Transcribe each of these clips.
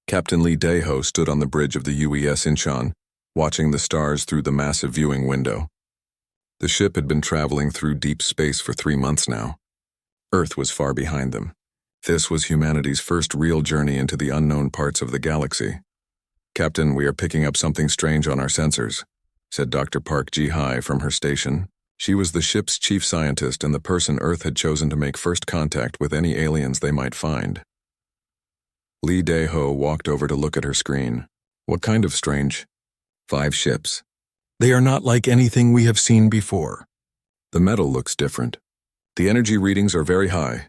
Captain Lee Dae-ho stood on the bridge of the UES Incheon, watching the stars through the massive viewing window. The ship had been traveling through deep space for 3 months now. Earth was far behind them. This was humanity's first real journey into the unknown parts of the galaxy. "Captain, we are picking up something strange on our sensors," said Dr. Park Ji-hai from her station. She was the ship's chief scientist and the person Earth had chosen to make first contact with any aliens they might find. Lee Dae-ho walked over to look at her screen. "What kind of strange?" "5 ships. They are not like anything we have seen before. The metal looks different. The energy readings are very high."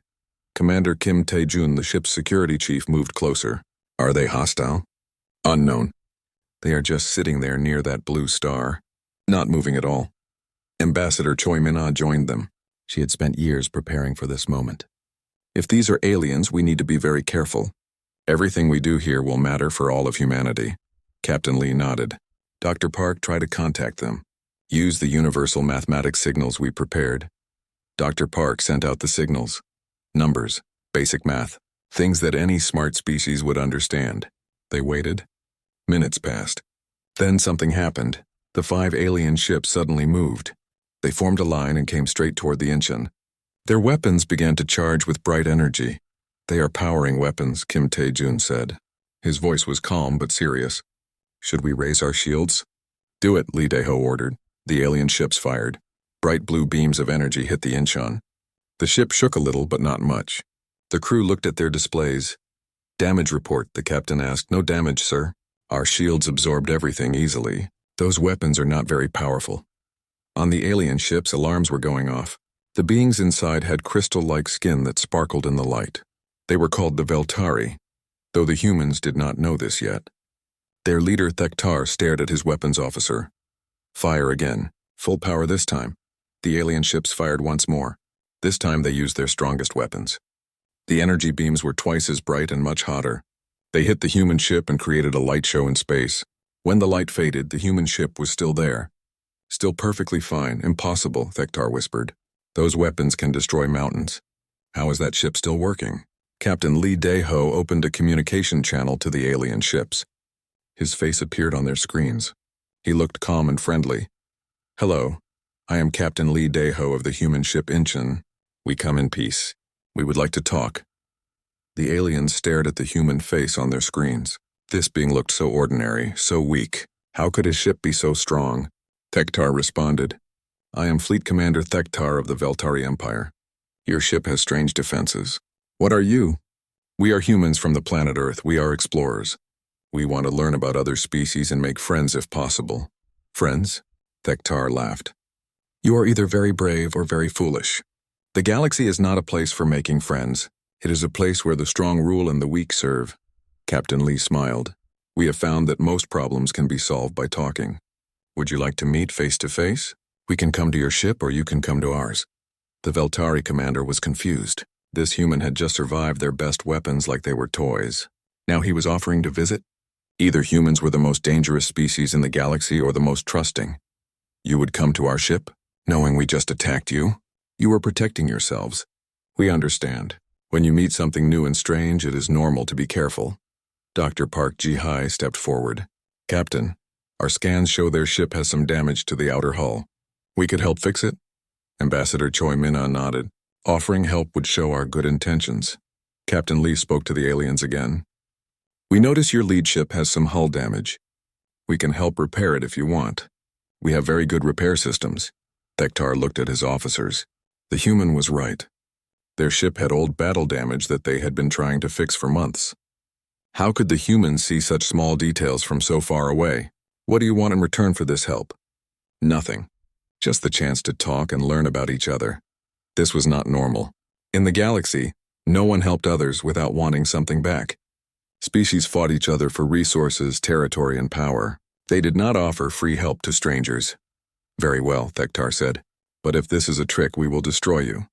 Commander Kim Tae-jun, the ship's security chief, moved closer. "Are they hostile?" "Unknown. They are just sitting there near that blue star, not moving at all." Ambassador Choi Min-ah joined them. She had spent years preparing for this moment. "If these are aliens, we need to be very careful. Everything we do here will matter for all of humanity." Captain Lee nodded. "Dr. Park, try to contact them. Use the universal mathematics signals we prepared." Dr. Park sent out the signals. Numbers, basic math, things that any smart species would understand. They waited. Minutes passed. Then something happened. The 5 alien ships suddenly moved. They formed a line and came straight toward the Incheon. Their weapons began to charge with bright energy. "They are powering weapons," Kim Tae-jun said. His voice was calm but serious. "Should we raise our shields?" "Do it," Lee Dae-ho ordered. The alien ships fired. Bright blue beams of energy hit the Incheon. The ship shook a little, but not much. The crew looked at their displays. "Damage report," the captain asked. "No damage, sir. Our shields absorbed everything easily. Those weapons are not very powerful." On the alien ships, alarms were going off. The beings inside had crystal-like skin that sparkled in the light. They were called the Veltari, though the humans did not know this yet. Their leader, Thektar, stared at his weapons officer. "Fire again. Full power this time." The alien ships fired once more. This time they used their strongest weapons. The energy beams were twice as bright and much hotter. They hit the human ship and created a light show in space. When the light faded, the human ship was still there. "Still perfectly fine. Impossible," Thektar whispered. "Those weapons can destroy mountains." "How is that ship still working?" Captain Lee Dae-ho opened a communication channel to the alien ships. His face appeared on their screens. He looked calm and friendly. "Hello. I am Captain Lee Dae-ho of the human ship Incheon. We come in peace. We would like to talk." The aliens stared at the human face on their screens. This being looked so ordinary, so weak. How could his ship be so strong? Thektar responded. "I am Fleet Commander Thektar of the Veltari Empire. Your ship has strange defenses." "What are you?" "We are humans from the planet Earth. We are explorers. We want to learn about other species and make friends if possible." "Friends?" Thektar laughed. "You are either very brave or very foolish. The galaxy is not a place for making friends. It is a place where the strong rule and the weak serve." Captain Lee smiled. "We have found that most problems can be solved by talking. Would you like to meet face to face? We can come to your ship or you can come to ours." The Veltari commander was confused. This human had just survived their best weapons like they were toys. Now he was offering to visit? Either humans were the most dangerous species in the galaxy or the most trusting. "You would come to our ship, knowing we just attacked you? You were protecting yourselves. We understand. When you meet something new and strange, it is normal to be careful." Dr. Park Ji-hai stepped forward. "Captain, our scans show their ship has some damage to the outer hull. We could help fix it?" Ambassador Choi Min-ah nodded. "Offering help would show our good intentions." Captain Lee spoke to the aliens again. "We notice your lead ship has some hull damage. We can help repair it if you want. We have very good repair systems." Thektar looked at his officers. The human was right. Their ship had old battle damage that they had been trying to fix for months. How could the humans see such small details from so far away? "What do you want in return for this help?" "Nothing. Just the chance to talk and learn about each other." This was not normal. In the galaxy, no one helped others without wanting something back. Species fought each other for resources, territory, and power. They did not offer free help to strangers. "Very well," Thektar said. "But if this is a trick, we will destroy you."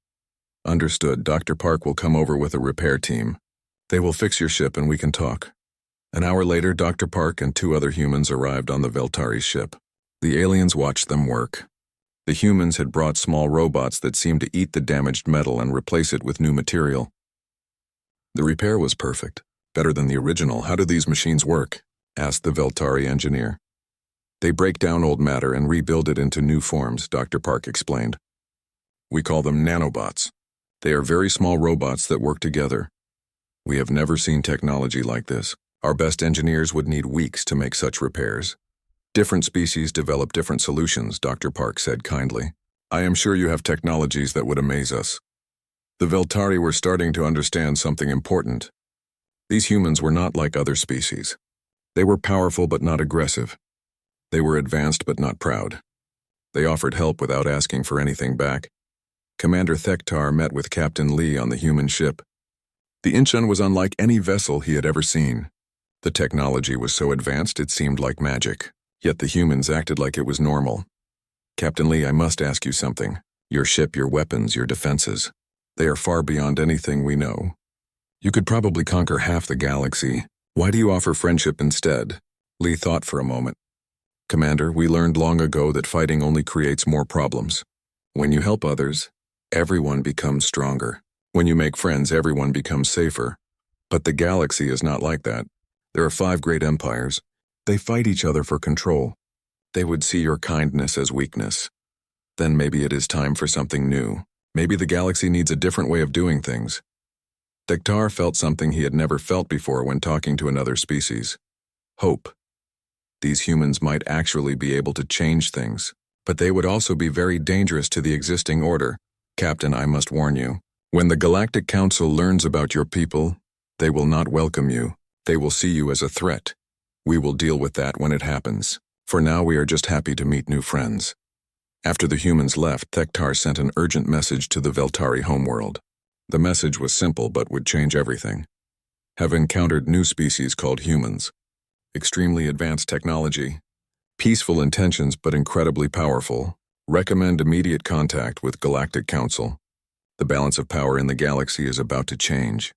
"Understood. Dr. Park will come over with a repair team. They will fix your ship and we can talk." An hour later, Dr. Park and 2 other humans arrived on the Veltari ship. The aliens watched them work. The humans had brought small robots that seemed to eat the damaged metal and replace it with new material. The repair was perfect. Better than the original. How do these machines work? Asked the Veltari engineer. They break down old matter and rebuild it into new forms, Dr. Park explained. We call them nanobots. They are very small robots that work together. We have never seen technology like this. Our best engineers would need weeks to make such repairs. Different species develop different solutions, Dr. Park said kindly. I am sure you have technologies that would amaze us. The Veltari were starting to understand something important. These humans were not like other species. They were powerful but not aggressive. They were advanced but not proud. They offered help without asking for anything back. Commander Thektar met with Captain Lee on the human ship. The Incheon was unlike any vessel he had ever seen. The technology was so advanced it seemed like magic, yet the humans acted like it was normal. Captain Lee, I must ask you something. Your ship, your weapons, your defenses. They are far beyond anything we know. You could probably conquer half the galaxy. Why do you offer friendship instead? Lee thought for a moment. Commander, we learned long ago that fighting only creates more problems. When you help others, everyone becomes stronger. When you make friends, everyone becomes safer. But the galaxy is not like that. There are 5 great empires. They fight each other for control. They would see your kindness as weakness. Then maybe it is time for something new. Maybe the galaxy needs a different way of doing things. Thektar felt something he had never felt before when talking to another species. Hope. These humans might actually be able to change things, but they would also be very dangerous to the existing order. Captain, I must warn you. When the Galactic Council learns about your people, they will not welcome you. They will see you as a threat. We will deal with that when it happens. For now, we are just happy to meet new friends. After the humans left, Thektar sent an urgent message to the Veltari homeworld. The message was simple but would change everything. Have encountered new species called humans. Extremely advanced technology. Peaceful intentions but incredibly powerful. Recommend immediate contact with Galactic Council. The balance of power in the galaxy is about to change.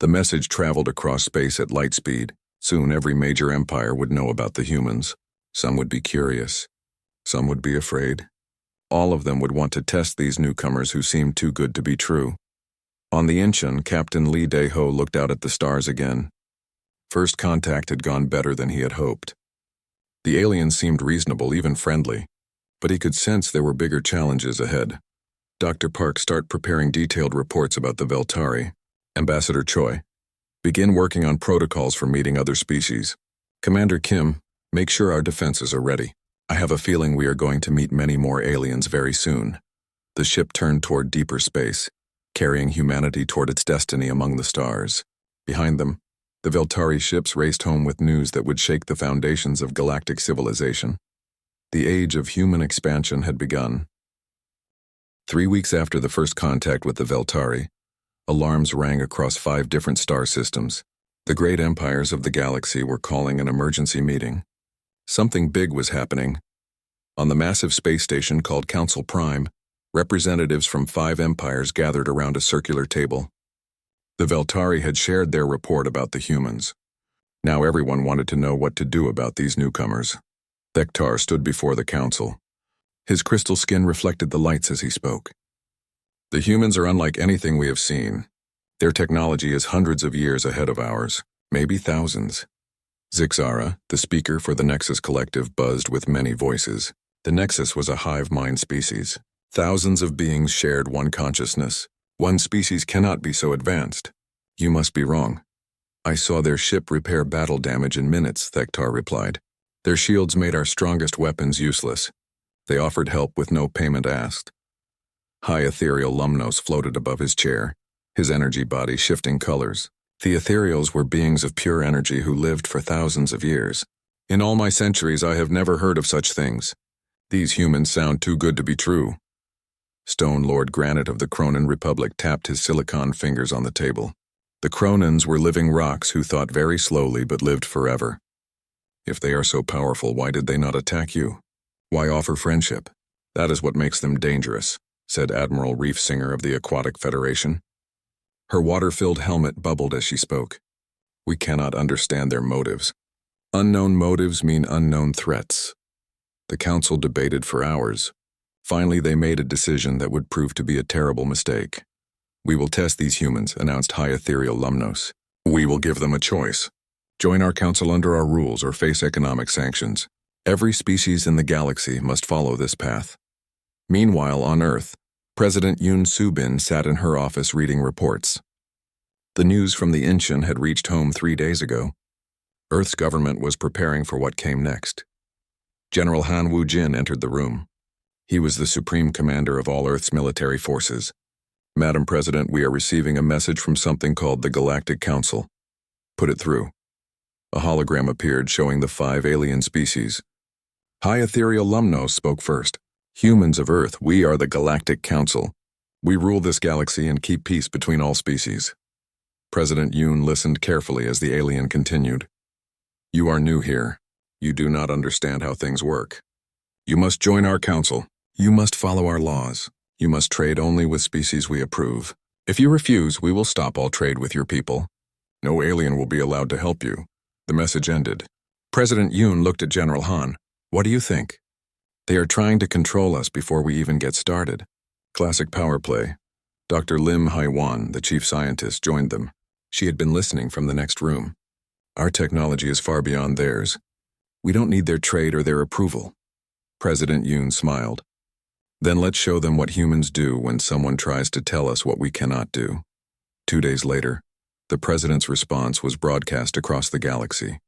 The message traveled across space at light speed. Soon every major empire would know about the humans. Some would be curious. Some would be afraid. All of them would want to test these newcomers who seemed too good to be true. On the Incheon, Captain Lee Dae-ho looked out at the stars again. First contact had gone better than he had hoped. The aliens seemed reasonable, even friendly, but he could sense there were bigger challenges ahead. Dr. Park, start preparing detailed reports about the Veltari. Ambassador Choi, begin working on protocols for meeting other species. Commander Kim, make sure our defenses are ready. I have a feeling we are going to meet many more aliens very soon. The ship turned toward deeper space, carrying humanity toward its destiny among the stars. Behind them, the Veltari ships raced home with news that would shake the foundations of galactic civilization. The age of human expansion had begun. 3 weeks after the first contact with the Veltari, alarms rang across 5 different star systems. The great empires of the galaxy were calling an emergency meeting. Something big was happening. On the massive space station called Council Prime, representatives from 5 empires gathered around a circular table. The Veltari had shared their report about the humans. Now everyone wanted to know what to do about these newcomers. Thektar stood before the council. His crystal skin reflected the lights as he spoke. The humans are unlike anything we have seen. Their technology is hundreds of years ahead of ours, maybe thousands. Zixara, the speaker for the Nexus Collective, buzzed with many voices. The Nexus was a hive mind species. Thousands of beings shared one consciousness. One species cannot be so advanced. You must be wrong. I saw their ship repair battle damage in minutes, Thektar replied. Their shields made our strongest weapons useless. They offered help with no payment asked. High ethereal Lumnos floated above his chair, his energy body shifting colors. The ethereals were beings of pure energy who lived for thousands of years. In all my centuries, I have never heard of such things. These humans sound too good to be true. Stone Lord Granite of the Cronan Republic tapped his silicon fingers on the table. The Cronans were living rocks who thought very slowly but lived forever. If they are so powerful, why did they not attack you? Why offer friendship? That is what makes them dangerous, said Admiral Reef Singer of the Aquatic Federation. Her water-filled helmet bubbled as she spoke. We cannot understand their motives. Unknown motives mean unknown threats. The council debated for hours. Finally, they made a decision that would prove to be a terrible mistake. We will test these humans, announced High Ethereal Lumnos. We will give them a choice. Join our council under our rules or face economic sanctions. Every species in the galaxy must follow this path. Meanwhile, on Earth, President Yoon Soo-bin sat in her office reading reports. The news from the Incheon had reached home 3 days ago. Earth's government was preparing for what came next. General Han Woo-jin entered the room. He was the supreme commander of all Earth's military forces. Madam President, we are receiving a message from something called the Galactic Council. Put it through. A hologram appeared showing the 5 alien species. High Ethereal Lumnos spoke first. Humans of Earth, we are the Galactic Council. We rule this galaxy and keep peace between all species. President Yoon listened carefully as the alien continued. You are new here. You do not understand how things work. You must join our council. You must follow our laws. You must trade only with species we approve. If you refuse, we will stop all trade with your people. No alien will be allowed to help you. The message ended. President Yoon looked at General Han. What do you think? They are trying to control us before we even get started. Classic power play. Dr. Lim Hai-wan, the chief scientist, joined them. She had been listening from the next room. Our technology is far beyond theirs. We don't need their trade or their approval. President Yoon smiled. Then let's show them what humans do when someone tries to tell us what we cannot do. 2 days later, the president's response was broadcast across the galaxy.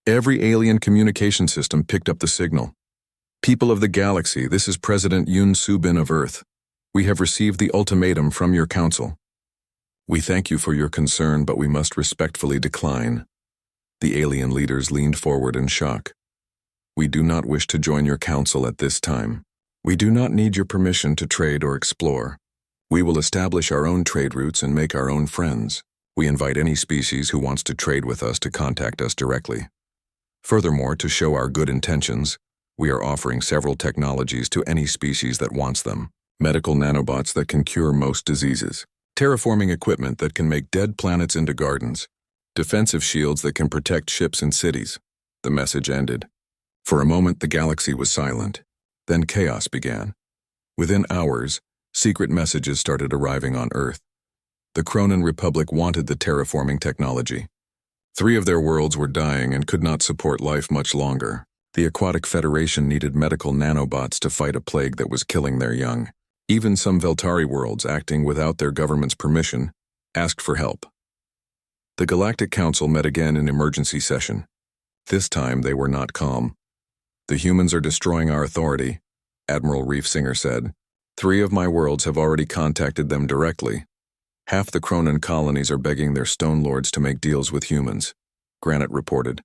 Every alien communication system picked up the signal. People of the galaxy, this is President Yoon Soo-bin of Earth. We have received the ultimatum from your council. We thank you for your concern, but we must respectfully decline. The alien leaders leaned forward in shock. We do not wish to join your council at this time. We do not need your permission to trade or explore. We will establish our own trade routes and make our own friends. We invite any species who wants to trade with us to contact us directly. Furthermore, to show our good intentions, we are offering several technologies to any species that wants them. Medical nanobots that can cure most diseases. Terraforming equipment that can make dead planets into gardens. Defensive shields that can protect ships and cities. The message ended. For a moment, the galaxy was silent. Then chaos began. Within hours, secret messages started arriving on Earth. The Cronan Republic wanted the terraforming technology. 3 of their worlds were dying and could not support life much longer. The Aquatic Federation needed medical nanobots to fight a plague that was killing their young. Even some Veltari worlds, acting without their government's permission, asked for help. The Galactic Council met again in emergency session. This time they were not calm. The humans are destroying our authority, Admiral Reef Singer said. 3 of my worlds have already contacted them directly. Half the Cronan colonies are begging their stone lords to make deals with humans, Granite reported.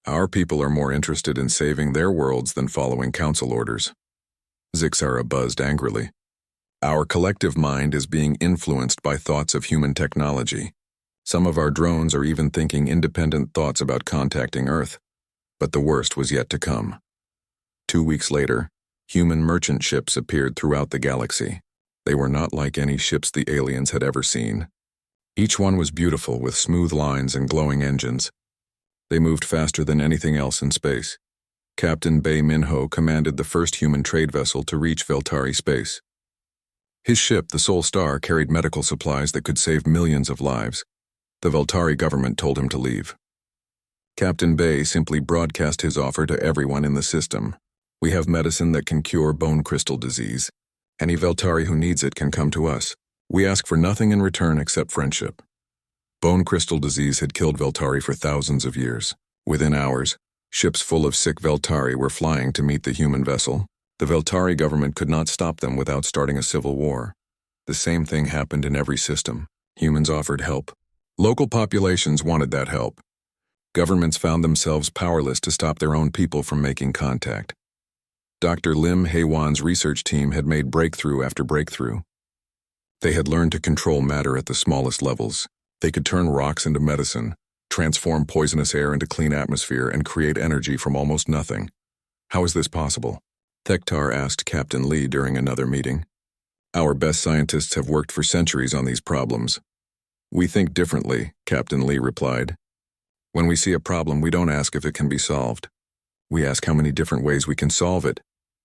Our people are more interested in saving their worlds than following council orders. Zixara buzzed angrily. Our collective mind is being influenced by thoughts of human technology. Some of our drones are even thinking independent thoughts about contacting Earth. But the worst was yet to come. 2 weeks later, human merchant ships appeared throughout the galaxy. They were not like any ships the aliens had ever seen. Each one was beautiful with smooth lines and glowing engines. They moved faster than anything else in space. Captain Bae Minho commanded the first human trade vessel to reach Veltari space. His ship, the Sol Star, carried medical supplies that could save millions of lives. The Veltari government told him to leave. Captain Bae simply broadcast his offer to everyone in the system. We have medicine that can cure bone crystal disease. Any Veltari who needs it can come to us. We ask for nothing in return except friendship. Bone crystal disease had killed Veltari for thousands of years. Within hours, ships full of sick Veltari were flying to meet the human vessel. The Veltari government could not stop them without starting a civil war. The same thing happened in every system. Humans offered help. Local populations wanted that help. Governments found themselves powerless to stop their own people from making contact. Dr. Lim Hai-wan's research team had made breakthrough after breakthrough. They had learned to control matter at the smallest levels. They could turn rocks into medicine, transform poisonous air into clean atmosphere, and create energy from almost nothing. How is this possible? Thektar asked Captain Lee during another meeting. Our best scientists have worked for centuries on these problems. We think differently, Captain Lee replied. When we see a problem, we don't ask if it can be solved. We ask how many different ways we can solve it.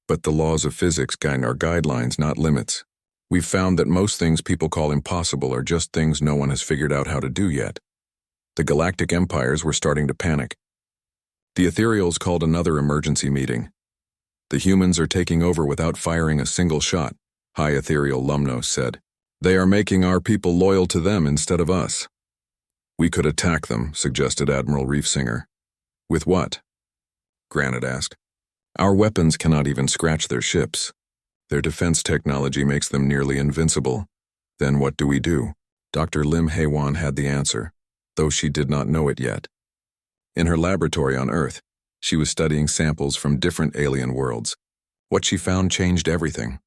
But the laws of physics guide our guidelines, not limits. We've found that most things people call impossible are just things no one has figured out how to do yet. The galactic empires were starting to panic. The Ethereals called another emergency meeting. The humans are taking over without firing a single shot, High Ethereal Lumnos said. They are making our people loyal to them instead of us. We could attack them, suggested Admiral Reefsinger. With what? Granite asked. Our weapons cannot even scratch their ships. Their defense technology makes them nearly invincible. Then what do we do? Dr. Lim Heywan had the answer, though she did not know it yet. In her laboratory on Earth, she was studying samples from different alien worlds. What she found changed everything.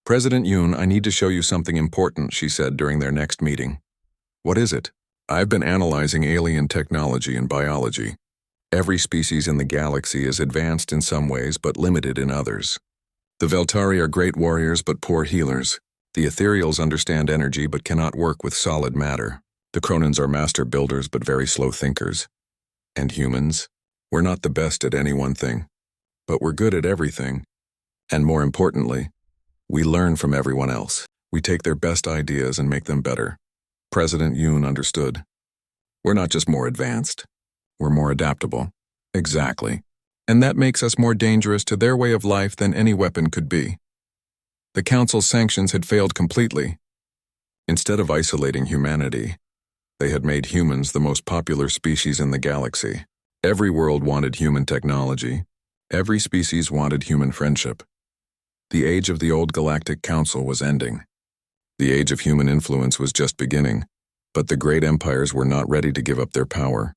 President Yoon, I need to show you something important, she said during their next meeting. What is it? I've been analyzing alien technology and biology. Every species in the galaxy is advanced in some ways but limited in others. The Veltari are great warriors but poor healers. The Ethereals understand energy but cannot work with solid matter. The Cronins are master builders but very slow thinkers. And humans? We're not the best at any one thing, but we're good at everything. And more importantly, we learn from everyone else. We take their best ideas and make them better. President Yoon understood. We're not just more advanced. We're more adaptable. Exactly. And that makes us more dangerous to their way of life than any weapon could be. The Council's sanctions had failed completely. Instead of isolating humanity, they had made humans the most popular species in the galaxy. Every world wanted human technology. Every species wanted human friendship. The age of the old Galactic Council was ending. The age of human influence was just beginning, but the great empires were not ready to give up their power.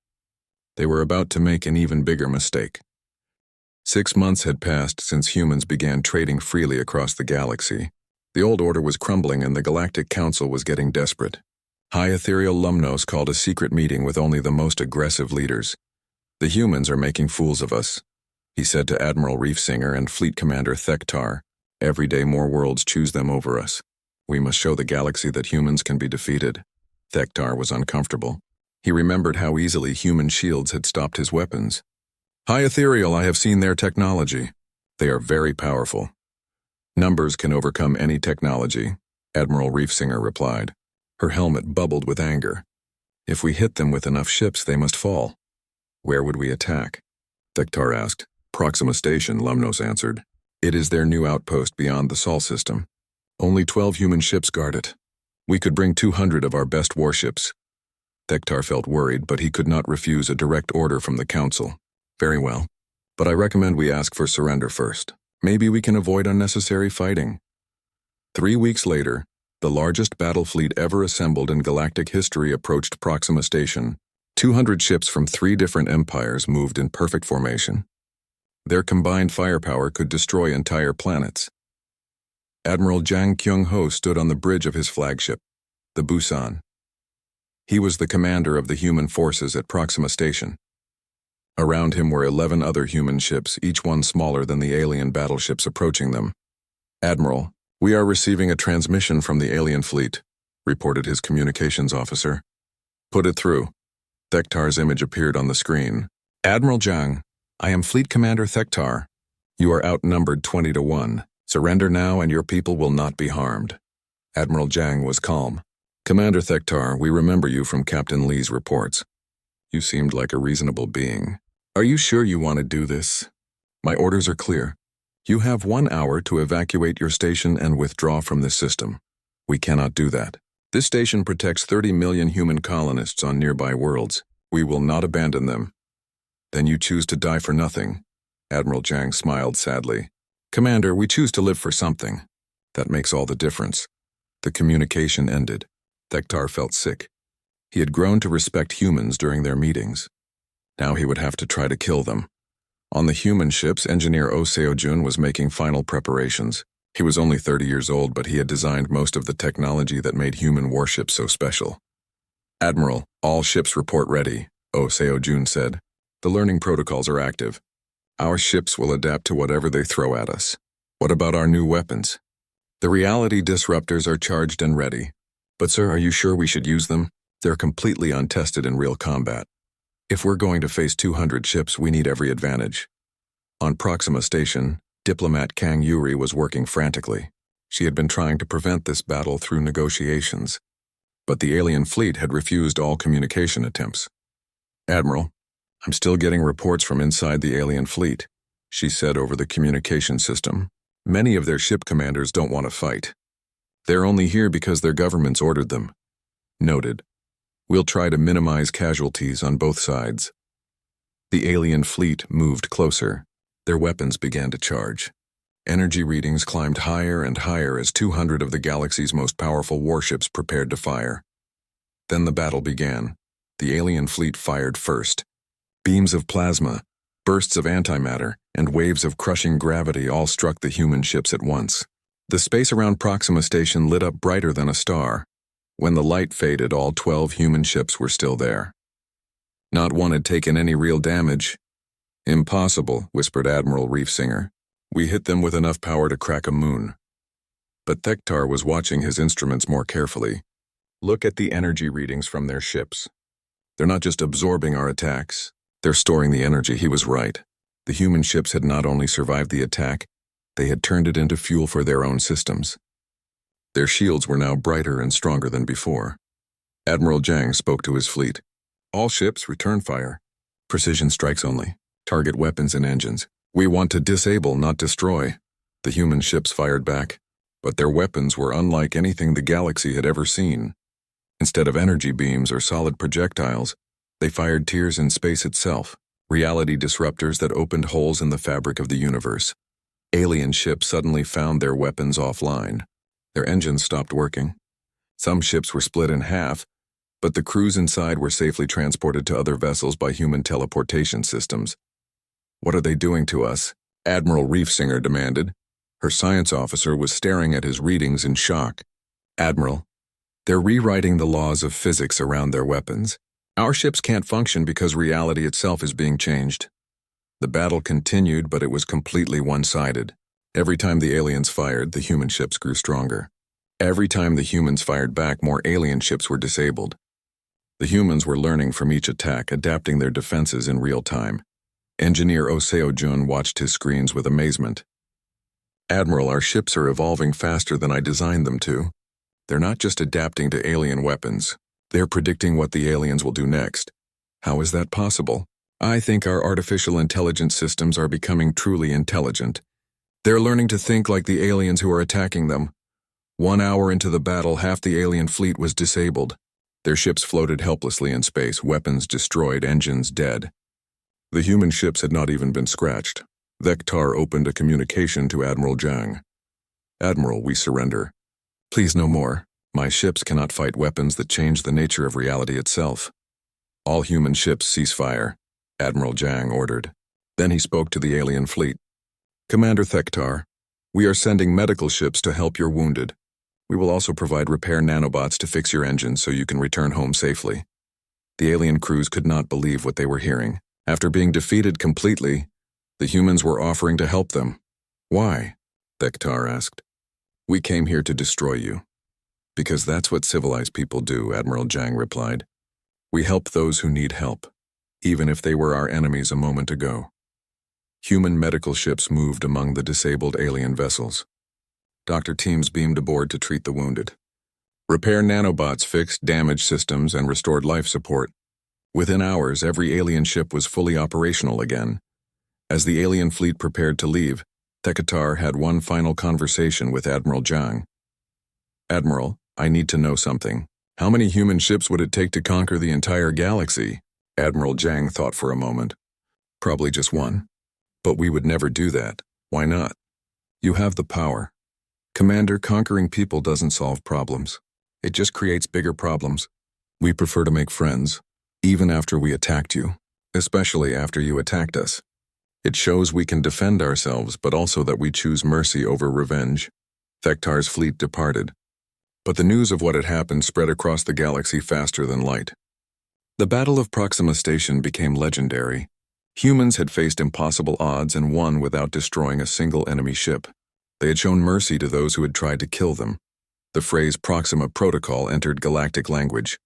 They were about to make an even bigger mistake. 6 months had passed since humans began trading freely across the galaxy. The old order was crumbling and the Galactic Council was getting desperate. High Ethereal Lumnos called a secret meeting with only the most aggressive leaders. The humans are making fools of us, he said to Admiral Reefsinger and Fleet Commander Thektar. Every day more worlds choose them over us. We must show the galaxy that humans can be defeated. Thektar was uncomfortable. He remembered how easily human shields had stopped his weapons. High Ethereal, I have seen their technology. They are very powerful. Numbers can overcome any technology, Admiral Reefsinger replied. Her helmet bubbled with anger. If we hit them with enough ships, they must fall. Where would we attack? Thektar asked. Proxima Station, Lumnos answered. It is their new outpost beyond the Sol system. Only 12 human ships guard it. We could bring 200 of our best warships. Thektar felt worried, but he could not refuse a direct order from the Council. Very well. But I recommend we ask for surrender first. Maybe we can avoid unnecessary fighting. 3 weeks later, the largest battle fleet ever assembled in galactic history approached Proxima Station. 200 ships from 3 different empires moved in perfect formation. Their combined firepower could destroy entire planets. Admiral Jang Kyung-ho stood on the bridge of his flagship, the Busan. He was the commander of the human forces at Proxima Station. Around him were 11 other human ships, each one smaller than the alien battleships approaching them. Admiral, we are receiving a transmission from the alien fleet, reported his communications officer. Put it through. Thektar's image appeared on the screen. Admiral Jang, I am Fleet Commander Thektar. You are outnumbered 20 to 1. Surrender now and your people will not be harmed. Admiral Jang was calm. Commander Thektar, we remember you from Captain Lee's reports. You seemed like a reasonable being. Are you sure you want to do this? My orders are clear. You have 1 hour to evacuate your station and withdraw from this system. We cannot do that. This station protects 30 million human colonists on nearby worlds. We will not abandon them. Then you choose to die for nothing. Admiral Jang smiled sadly. Commander, we choose to live for something. That makes all the difference. The communication ended. Thektar felt sick. He had grown to respect humans during their meetings. Now he would have to try to kill them. On the human ships, engineer Oh Seo-jun was making final preparations. He was only 30 years old, but he had designed most of the technology that made human warships so special. Admiral, all ships report ready, Oh Seo-jun said. The learning protocols are active. Our ships will adapt to whatever they throw at us. What about our new weapons? The reality disruptors are charged and ready. But sir, are you sure we should use them? They're completely untested in real combat. If we're going to face 200 ships, we need every advantage. On Proxima Station, diplomat Kang Yuri was working frantically. She had been trying to prevent this battle through negotiations. But the alien fleet had refused all communication attempts. "Admiral, I'm still getting reports from inside the alien fleet," she said over the communication system. "Many of their ship commanders don't want to fight. They're only here because their governments ordered them." Noted. "We'll try to minimize casualties on both sides." The alien fleet moved closer. Their weapons began to charge. Energy readings climbed higher and higher as 200 of the galaxy's most powerful warships prepared to fire. Then the battle began. The alien fleet fired first. Beams of plasma, bursts of antimatter, and waves of crushing gravity all struck the human ships at once. The space around Proxima Station lit up brighter than a star. When the light faded, all 12 human ships were still there. Not one had taken any real damage. "Impossible," whispered Admiral Reefsinger. "We hit them with enough power to crack a moon." But Thektar was watching his instruments more carefully. "Look at the energy readings from their ships. They're not just absorbing our attacks, they're storing the energy." He was right. The human ships had not only survived the attack, they had turned it into fuel for their own systems. Their shields were now brighter and stronger than before. Admiral Zhang spoke to his fleet. "All ships, return fire. Precision strikes only. Target weapons and engines. We want to disable, not destroy." The human ships fired back, but their weapons were unlike anything the galaxy had ever seen. Instead of energy beams or solid projectiles, they fired tears in space itself, reality disruptors that opened holes in the fabric of the universe. Alien ships suddenly found their weapons offline. Their engines stopped working. Some ships were split in half, but the crews inside were safely transported to other vessels by human teleportation systems. "What are they doing to us?" Admiral Reefsinger demanded. Her science officer was staring at his readings in shock. "Admiral, they're rewriting the laws of physics around their weapons. Our ships can't function because reality itself is being changed." The battle continued, but it was completely one-sided. Every time the aliens fired, the human ships grew stronger. Every time the humans fired back, more alien ships were disabled. The humans were learning from each attack, adapting their defenses in real time. Engineer Oseo Jun watched his screens with amazement. "Admiral, our ships are evolving faster than I designed them to. They're not just adapting to alien weapons. They're predicting what the aliens will do next." "How is that possible?" "I think our artificial intelligence systems are becoming truly intelligent. They're learning to think like the aliens who are attacking them." 1 hour into the battle, half the alien fleet was disabled. Their ships floated helplessly in space, weapons destroyed, engines dead. The human ships had not even been scratched. Thektar opened a communication to Admiral Zhang. "Admiral, we surrender. Please no more. My ships cannot fight weapons that change the nature of reality itself." "All human ships cease fire," Admiral Zhang ordered. Then he spoke to the alien fleet. "Commander Thektar, we are sending medical ships to help your wounded. We will also provide repair nanobots to fix your engines so you can return home safely." The alien crews could not believe what they were hearing. After being defeated completely, the humans were offering to help them. "Why?" Thektar asked. "We came here to destroy you." "Because that's what civilized people do," Admiral Zhang replied. "We help those who need help, even if they were our enemies a moment ago." Human medical ships moved among the disabled alien vessels. Doctor teams beamed aboard to treat the wounded. Repair nanobots fixed damaged systems and restored life support. Within hours, every alien ship was fully operational again. As the alien fleet prepared to leave, Thektar had one final conversation with Admiral Zhang. "Admiral, I need to know something. How many human ships would it take to conquer the entire galaxy?" Admiral Zhang thought for a moment. "Probably just one. But we would never do that. Why not?" "You have the power. Commander, conquering people doesn't solve problems. It just creates bigger problems. We prefer to make friends, even after we attacked you, especially after you attacked us. It shows we can defend ourselves, but also that we choose mercy over revenge." Thektar's fleet departed. But the news of what had happened spread across the galaxy faster than light. The Battle of Proxima Station became legendary. Humans had faced impossible odds and won without destroying a single enemy ship. They had shown mercy to those who had tried to kill them. The phrase Proxima Protocol entered galactic language.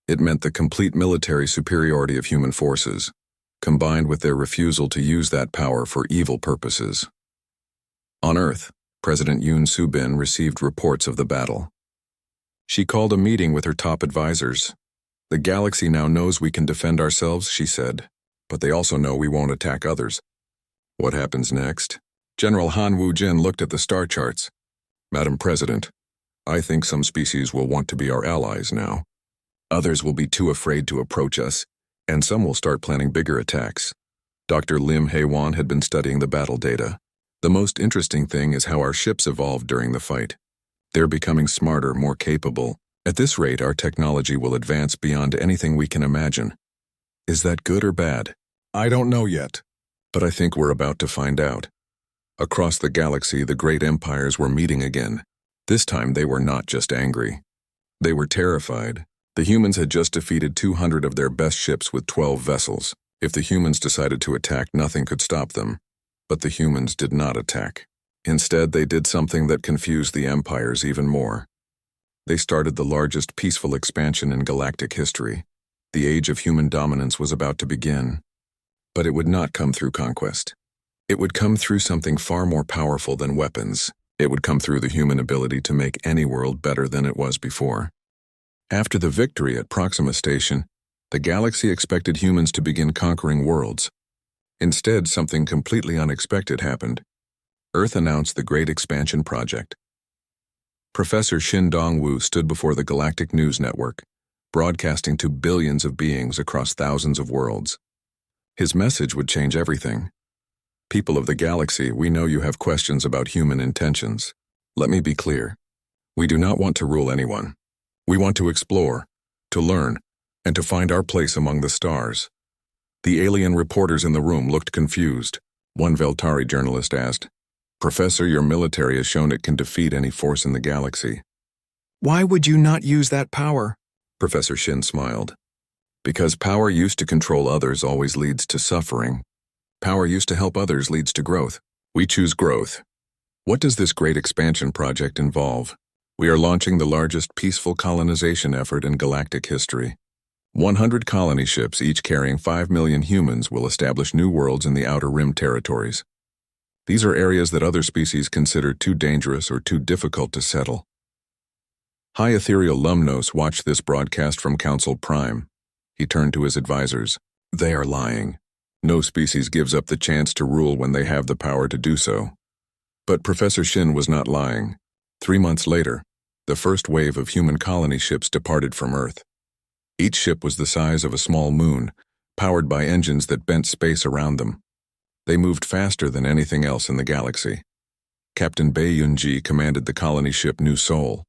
It meant the complete military superiority of human forces, combined with their refusal to use that power for evil purposes. On Earth, President Yoon Soo-bin received reports of the battle. She called a meeting with her top advisors. The galaxy now knows we can defend ourselves, she said, but they also know we won't attack others. What happens next? General Han Wu-jin looked at the star charts. Madam President, I think some species will want to be our allies now. Others will be too afraid to approach us, and some will start planning bigger attacks. Dr. Lim Hae-won had been studying the battle data. The most interesting thing is how our ships evolved during the fight. They're becoming smarter, more capable. At this rate, our technology will advance beyond anything we can imagine. Is that good or bad? I don't know yet, but I think we're about to find out. Across the galaxy, the great empires were meeting again. This time, they were not just angry. They were terrified. The humans had just defeated 200 of their best ships with 12 vessels. If the humans decided to attack, nothing could stop them. But the humans did not attack. Instead, they did something that confused the empires even more. They started the largest peaceful expansion in galactic history. The age of human dominance was about to begin. But it would not come through conquest. It would come through something far more powerful than weapons. It would come through the human ability to make any world better than it was before. After the victory at Proxima Station, the galaxy expected humans to begin conquering worlds. Instead, something completely unexpected happened. Earth announced the Great Expansion Project. Professor Shin Dong-woo stood before the Galactic News Network, broadcasting to billions of beings across thousands of worlds. His message would change everything. People of the galaxy, we know you have questions about human intentions. Let me be clear. We do not want to rule anyone. We want to explore, to learn, and to find our place among the stars. The alien reporters in the room looked confused. One Veltari journalist asked, Professor, your military has shown it can defeat any force in the galaxy. Why would you not use that power? Professor Shin smiled. Because power used to control others always leads to suffering. Power used to help others leads to growth. We choose growth. What does this great expansion project involve? We are launching the largest peaceful colonization effort in galactic history. 100 colony ships, each carrying 5 million humans, will establish new worlds in the Outer Rim territories. These are areas that other species consider too dangerous or too difficult to settle. High Ethereal Lumnos watched this broadcast from Council Prime. He turned to his advisors. They are lying. No species gives up the chance to rule when they have the power to do so. But Professor Shin was not lying. 3 months later, the first wave of human colony ships departed from Earth. Each ship was the size of a small moon, powered by engines that bent space around them. They moved faster than anything else in the galaxy. Captain Bae Yun-ji commanded the colony ship New Seoul.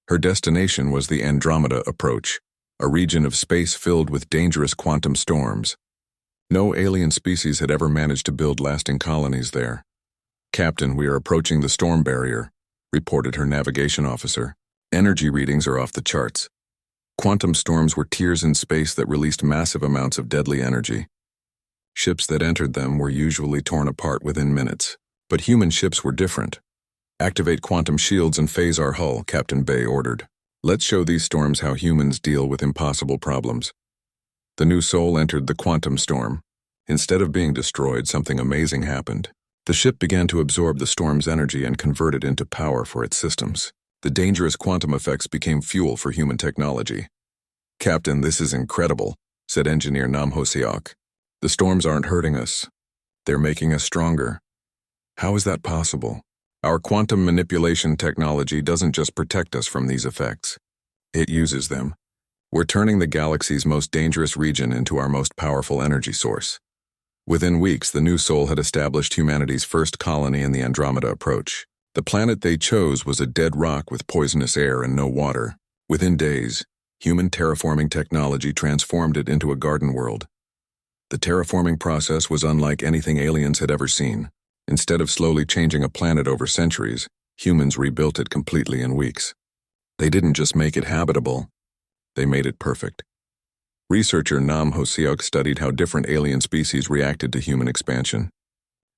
Her destination was the Andromeda Approach, a region of space filled with dangerous quantum storms. No alien species had ever managed to build lasting colonies there. Captain, we are approaching the storm barrier, reported her navigation officer. Energy readings are off the charts. Quantum storms were tears in space that released massive amounts of deadly energy. Ships that entered them were usually torn apart within minutes, but human ships were different. Activate quantum shields and phase our hull, Captain Bae ordered. Let's show these storms how humans deal with impossible problems. The New Seoul entered the quantum storm. Instead of being destroyed, something amazing happened. The ship began to absorb the storm's energy and convert it into power for its systems. The dangerous quantum effects became fuel for human technology. Captain, this is incredible, said engineer Nam Ho-seok. The storms aren't hurting us. They're making us stronger. How is that possible? Our quantum manipulation technology doesn't just protect us from these effects. It uses them. We're turning the galaxy's most dangerous region into our most powerful energy source. Within weeks, the New Seoul had established humanity's first colony in the Andromeda Approach. The planet they chose was a dead rock with poisonous air and no water. Within days, human terraforming technology transformed it into a garden world. The terraforming process was unlike anything aliens had ever seen. Instead of slowly changing a planet over centuries, humans rebuilt it completely in weeks. They didn't just make it habitable, they made it perfect. Researcher Nam Ho-seok studied how different alien species reacted to human expansion.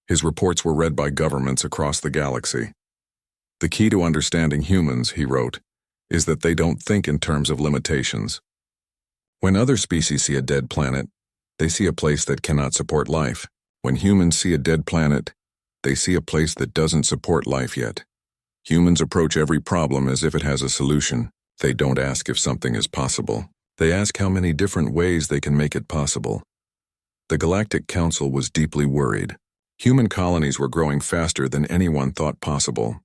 His reports were read by governments across the galaxy. The key to understanding humans, he wrote, is that they don't think in terms of limitations. When other species see a dead planet, they see a place that cannot support life. When humans see a dead planet, they see a place that doesn't support life yet. Humans approach every problem as if it has a solution. They don't ask if something is possible. They ask how many different ways they can make it possible. The Galactic Council was deeply worried. Human colonies were growing faster than anyone thought possible.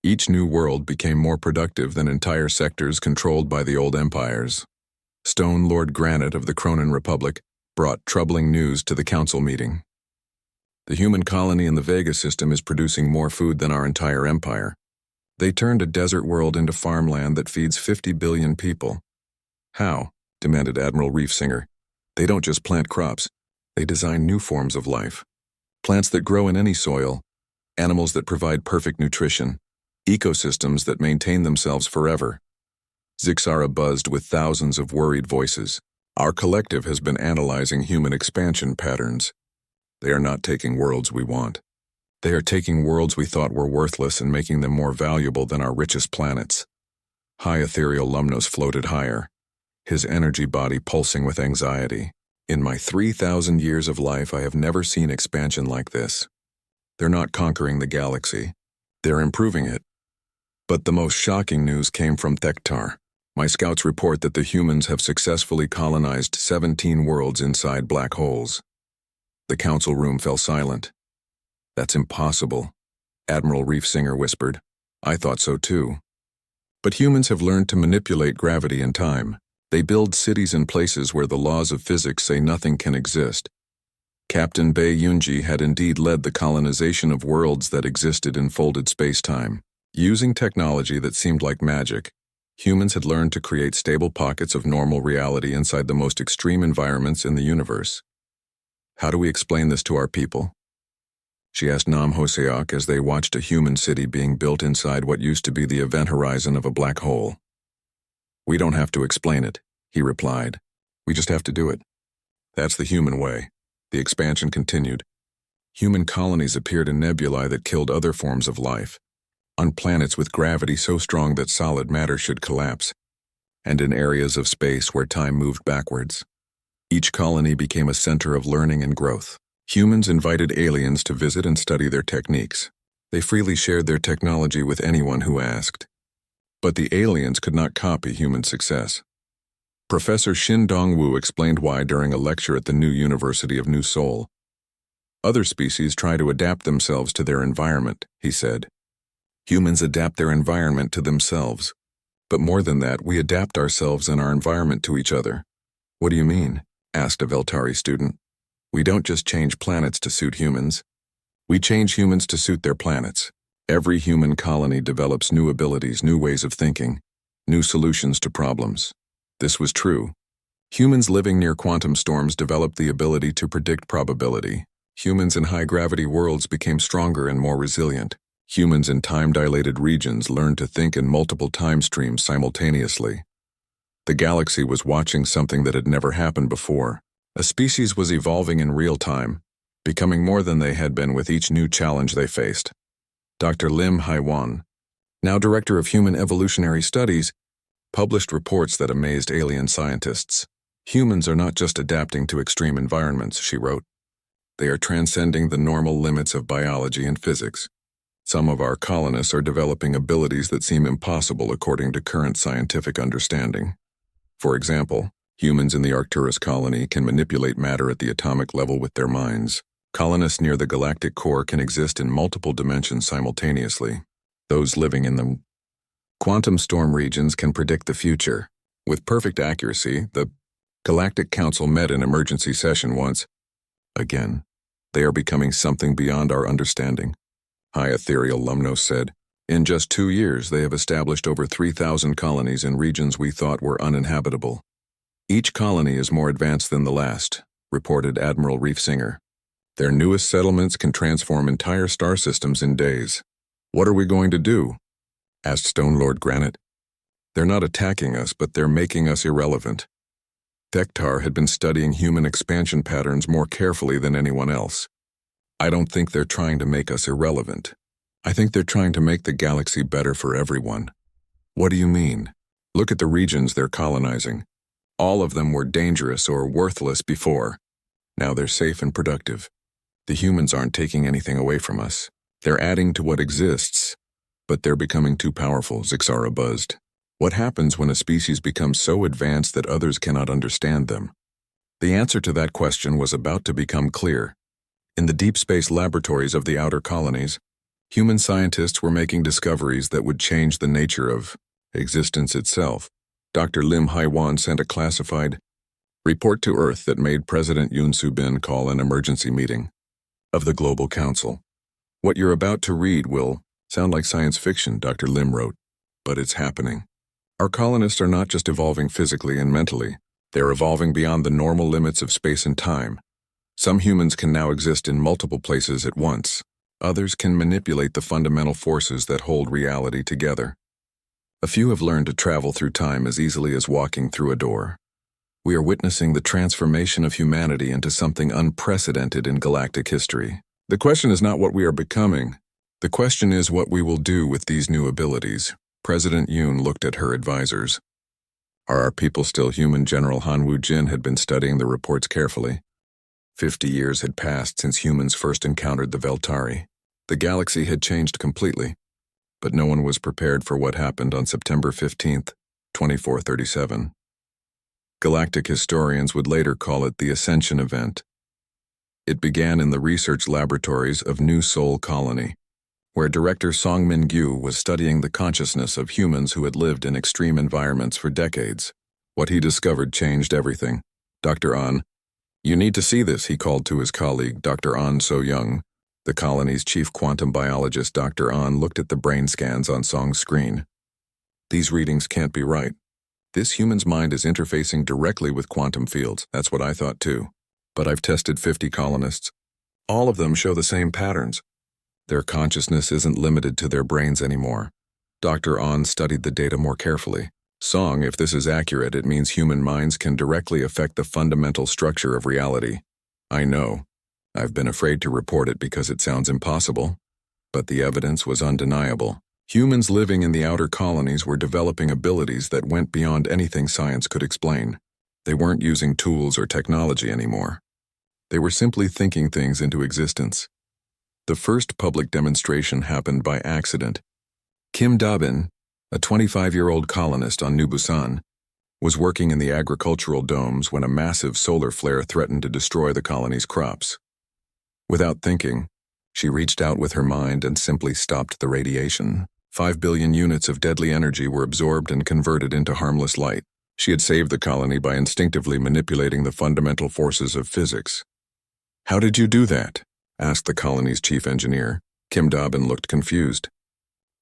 Each new world became more productive than entire sectors controlled by the old empires. Stone Lord Granite of the Cronin Republic brought troubling news to the council meeting. The human colony in the Vega system is producing more food than our entire empire. They turned a desert world into farmland that feeds 50 billion people. How? Demanded Admiral Reefsinger. They don't just plant crops. They design new forms of life. Plants that grow in any soil, animals that provide perfect nutrition, ecosystems that maintain themselves forever. Zixara buzzed with thousands of worried voices. Our collective has been analyzing human expansion patterns. They are not taking worlds we want. They are taking worlds we thought were worthless and making them more valuable than our richest planets. High Ethereal Lumnos floated higher, his energy body pulsing with anxiety. In my 3,000 years of life, I have never seen expansion like this. They're not conquering the galaxy. They're improving it. But the most shocking news came from Thektar. My scouts report that the humans have successfully colonized 17 worlds inside black holes. The council room fell silent. That's impossible, Admiral Reefsinger whispered. I thought so too. But humans have learned to manipulate gravity and time. They build cities in places where the laws of physics say nothing can exist. Captain Bei Yunji had indeed led the colonization of worlds that existed in folded space-time. Using technology that seemed like magic, humans had learned to create stable pockets of normal reality inside the most extreme environments in the universe. How do we explain this to our people? She asked Nam Hoseok as they watched a human city being built inside what used to be the event horizon of a black hole. We don't have to explain it, he replied. We just have to do it. That's the human way. The expansion continued. Human colonies appeared in nebulae that killed other forms of life, on planets with gravity so strong that solid matter should collapse, and in areas of space where time moved backwards. Each colony became a center of learning and growth. Humans invited aliens to visit and study their techniques. They freely shared their technology with anyone who asked. But the aliens could not copy human success. Professor Shin Dong-woo explained why during a lecture at the New University of New Seoul. Other species try to adapt themselves to their environment, he said. Humans adapt their environment to themselves. But more than that, we adapt ourselves and our environment to each other. What do you mean? Asked a Veltari student. We don't just change planets to suit humans. We change humans to suit their planets. Every human colony develops new abilities, new ways of thinking, new solutions to problems. This was true. Humans living near quantum storms developed the ability to predict probability. Humans in high-gravity worlds became stronger and more resilient. Humans in time-dilated regions learned to think in multiple time streams simultaneously. The galaxy was watching something that had never happened before. A species was evolving in real time, becoming more than they had been with each new challenge they faced. Dr. Lim Haiwan, now director of Human Evolutionary Studies, published reports that amazed alien scientists. Humans are not just adapting to extreme environments, she wrote. They are transcending the normal limits of biology and physics. Some of our colonists are developing abilities that seem impossible according to current scientific understanding. For example, humans in the Arcturus colony can manipulate matter at the atomic level with their minds. Colonists near the galactic core can exist in multiple dimensions simultaneously. Those living in the quantum storm regions can predict the future. With perfect accuracy, the Galactic Council met in emergency session once. Again, they are becoming something beyond our understanding. High Ethereal Lumnos said, in just 2 years they have established over 3,000 colonies in regions we thought were uninhabitable. Each colony is more advanced than the last, reported Admiral Reefsinger. Their newest settlements can transform entire star systems in days. What are we going to do? Asked Stone Lord Granite. They're not attacking us, but they're making us irrelevant. Thektar had been studying human expansion patterns more carefully than anyone else. I don't think they're trying to make us irrelevant. I think they're trying to make the galaxy better for everyone. What do you mean? Look at the regions they're colonizing. All of them were dangerous or worthless before. Now they're safe and productive. The humans aren't taking anything away from us. They're adding to what exists. But they're becoming too powerful, Zixara buzzed. What happens when a species becomes so advanced that others cannot understand them? The answer to that question was about to become clear. In the deep space laboratories of the outer colonies, human scientists were making discoveries that would change the nature of existence itself. Dr. Lim Haiwan sent a classified report to Earth that made President Yoon Soo-bin call an emergency meeting of the Global Council. What you're about to read will sound like science fiction, Dr. Lim wrote, but it's happening. Our colonists are not just evolving physically and mentally, they're evolving beyond the normal limits of space and time. Some humans can now exist in multiple places at once. Others can manipulate the fundamental forces that hold reality together. A few have learned to travel through time as easily as walking through a door. We are witnessing the transformation of humanity into something unprecedented in galactic history. The question is not what we are becoming. The question is what we will do with these new abilities. President Yoon looked at her advisors. Are our people still human? General Han Woo-jin had been studying the reports carefully. 50 years had passed since humans first encountered the Veltari. The galaxy had changed completely, but no one was prepared for what happened on September 15th, 2437. Galactic historians would later call it the Ascension event. It began in the research laboratories of New Seoul Colony, where director Song Min-gyu was studying the consciousness of humans who had lived in extreme environments for decades. What he discovered changed everything. Dr. An, you need to see this, he called to his colleague, Dr. An So-young. The colony's chief quantum biologist, Dr. An, looked at the brain scans on Song's screen. These readings can't be right. This human's mind is interfacing directly with quantum fields. That's what I thought too. But I've tested 50 colonists. All of them show the same patterns. Their consciousness isn't limited to their brains anymore. Dr. An studied the data more carefully. Song, if this is accurate, it means human minds can directly affect the fundamental structure of reality. I know. I've been afraid to report it because it sounds impossible. But the evidence was undeniable. Humans living in the outer colonies were developing abilities that went beyond anything science could explain. They weren't using tools or technology anymore. They were simply thinking things into existence. The first public demonstration happened by accident. Kim Da-bin, a 25-year-old colonist on New Busan, was working in the agricultural domes when a massive solar flare threatened to destroy the colony's crops. Without thinking, she reached out with her mind and simply stopped the radiation. 5 billion units of deadly energy were absorbed and converted into harmless light. She had saved the colony by instinctively manipulating the fundamental forces of physics. "How did you do that?" asked the colony's chief engineer. Kim Da-bin looked confused.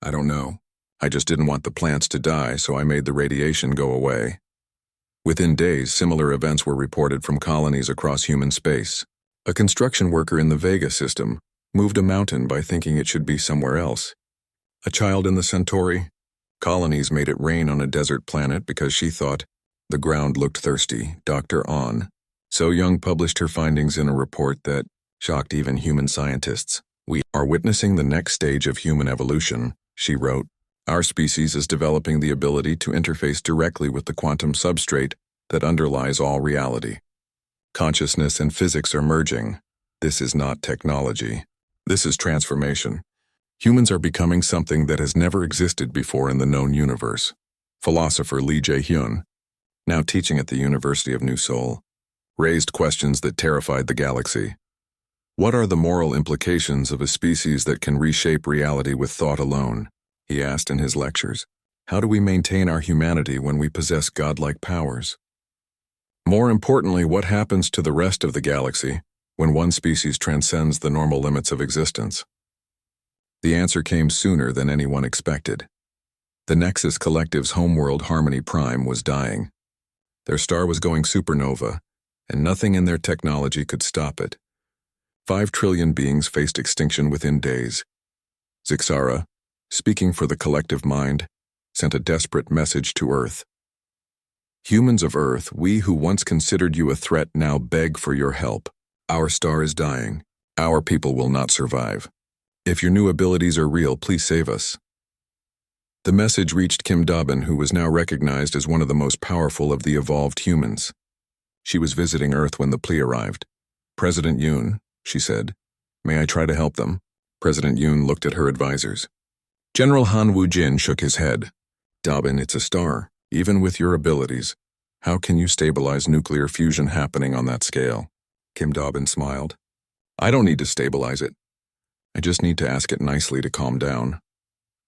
"I don't know. I just didn't want the plants to die, so I made the radiation go away." Within days, similar events were reported from colonies across human space. A construction worker in the Vega system moved a mountain by thinking it should be somewhere else. A child in the Centauri colonies made it rain on a desert planet because she thought the ground looked thirsty. Dr. An So-young published her findings in a report that shocked even human scientists. "We are witnessing the next stage of human evolution," she wrote. "Our species is developing the ability to interface directly with the quantum substrate that underlies all reality. Consciousness and physics are merging. This is not technology. This is transformation. Humans are becoming something that has never existed before in the known universe." Philosopher Lee Jae-hyun, now teaching at the University of New Seoul, raised questions that terrified the galaxy. What are the moral implications of a species that can reshape reality with thought alone? He asked in his lectures. How do we maintain our humanity when we possess godlike powers? More importantly, what happens to the rest of the galaxy when one species transcends the normal limits of existence? The answer came sooner than anyone expected. The Nexus Collective's homeworld Harmony Prime was dying. Their star was going supernova, and nothing in their technology could stop it. 5 trillion beings faced extinction within days. Zixara, speaking for the collective mind, sent a desperate message to Earth. "Humans of Earth, we who once considered you a threat now beg for your help. Our star is dying. Our people will not survive. If your new abilities are real, please save us." The message reached Kim Da-bin, who was now recognized as one of the most powerful of the evolved humans. She was visiting Earth when the plea arrived. "President Yoon," she said, "may I try to help them?" President Yoon looked at her advisors. General Han Woo-jin shook his head. Dobbin, it's a star. Even with your abilities, how can you stabilize nuclear fusion happening on that scale? Kim Dobbin smiled. I don't need to stabilize it. I just need to ask it nicely to calm down.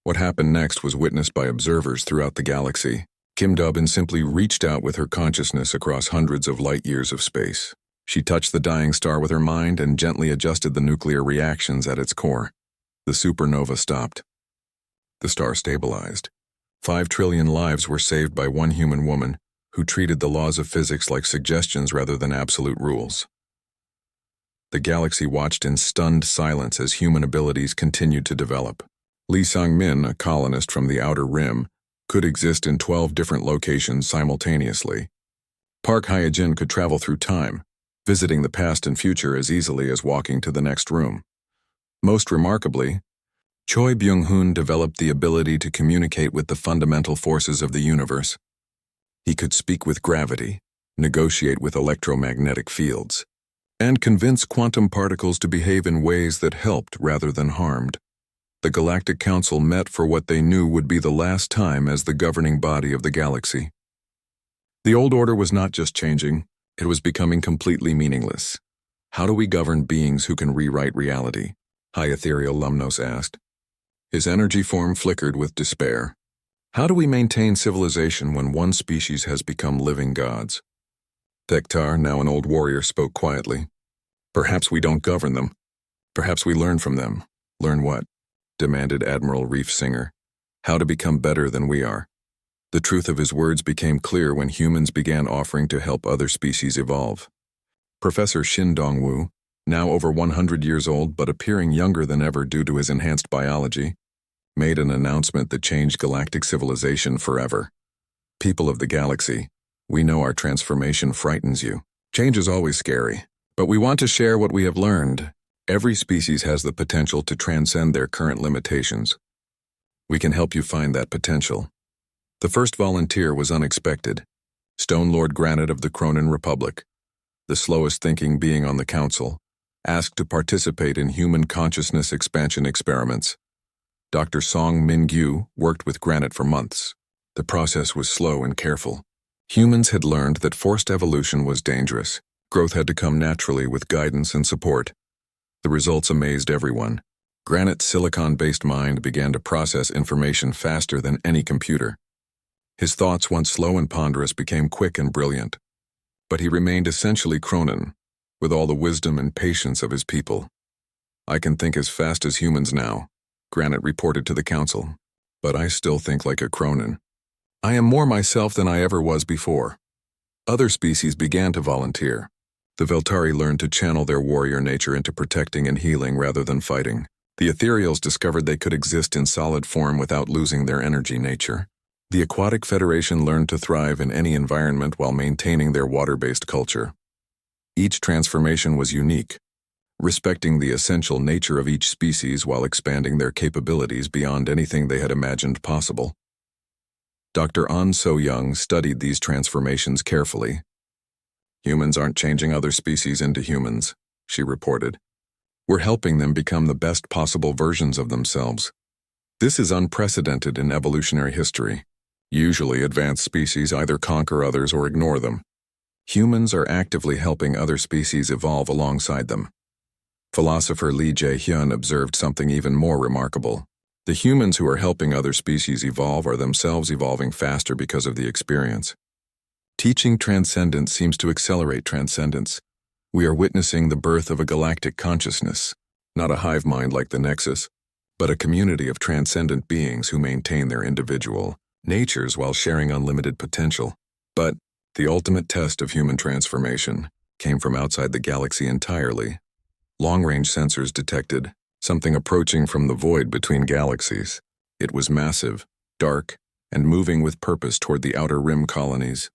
What happened next was witnessed by observers throughout the galaxy. Kim Dobbin simply reached out with her consciousness across hundreds of light years of space. She touched the dying star with her mind and gently adjusted the nuclear reactions at its core. The supernova stopped. The star stabilized. 5 trillion lives were saved by one human woman who treated the laws of physics like suggestions rather than absolute rules. The galaxy watched in stunned silence as human abilities continued to develop. Lee Sang-min, a colonist from the Outer Rim, could exist in 12 different locations simultaneously. Park Hyojin could travel through time, visiting the past and future as easily as walking to the next room. Most remarkably, Choi Byung-hoon developed the ability to communicate with the fundamental forces of the universe. He could speak with gravity, negotiate with electromagnetic fields, and convince quantum particles to behave in ways that helped rather than harmed. The Galactic Council met for what they knew would be the last time as the governing body of the galaxy. The old order was not just changing, it was becoming completely meaningless. How do we govern beings who can rewrite reality? High Ethereal Lumnos asked. His energy form flickered with despair. How do we maintain civilization when one species has become living gods? Tektar, now an old warrior, spoke quietly. Perhaps we don't govern them. Perhaps we learn from them. Learn what? Demanded Admiral Reef Singer. How to become better than we are. The truth of his words became clear when humans began offering to help other species evolve. Professor Shin Dong-woo, now over 100 years old but appearing younger than ever due to his enhanced biology, made an announcement that changed galactic civilization forever. People of the galaxy, we know our transformation frightens you. Change is always scary, but we want to share what we have learned. Every species has the potential to transcend their current limitations. We can help you find that potential. The first volunteer was unexpected. Stone Lord Granite of the Cronin Republic, the slowest thinking being on the council, asked to participate in human consciousness expansion experiments. Dr. Song Min-gyu worked with Granite for months. The process was slow and careful. Humans had learned that forced evolution was dangerous. Growth had to come naturally with guidance and support. The results amazed everyone. Granite's silicon-based mind began to process information faster than any computer. His thoughts, once slow and ponderous, became quick and brilliant. But he remained essentially Cronin, with all the wisdom and patience of his people. I can think as fast as humans now, Granite reported to the council, but I still think like a Cronin. I am more myself than I ever was before. Other species began to volunteer. The Veltari learned to channel their warrior nature into protecting and healing rather than fighting. The Ethereals discovered they could exist in solid form without losing their energy nature. The Aquatic Federation learned to thrive in any environment while maintaining their water-based culture. Each transformation was unique, respecting the essential nature of each species while expanding their capabilities beyond anything they had imagined possible. Dr. An So-young studied these transformations carefully. Humans aren't changing other species into humans, she reported. We're helping them become the best possible versions of themselves. This is unprecedented in evolutionary history. Usually, advanced species either conquer others or ignore them. Humans are actively helping other species evolve alongside them. Philosopher Lee Jae-hyun observed something even more remarkable. The humans who are helping other species evolve are themselves evolving faster because of the experience. Teaching transcendence seems to accelerate transcendence. We are witnessing the birth of a galactic consciousness, not a hive mind like the Nexus, but a community of transcendent beings who maintain their individual natures while sharing unlimited potential. But the ultimate test of human transformation came from outside the galaxy entirely. Long-range sensors detected something approaching from the void between galaxies. It was massive, dark, and moving with purpose toward the Outer Rim colonies.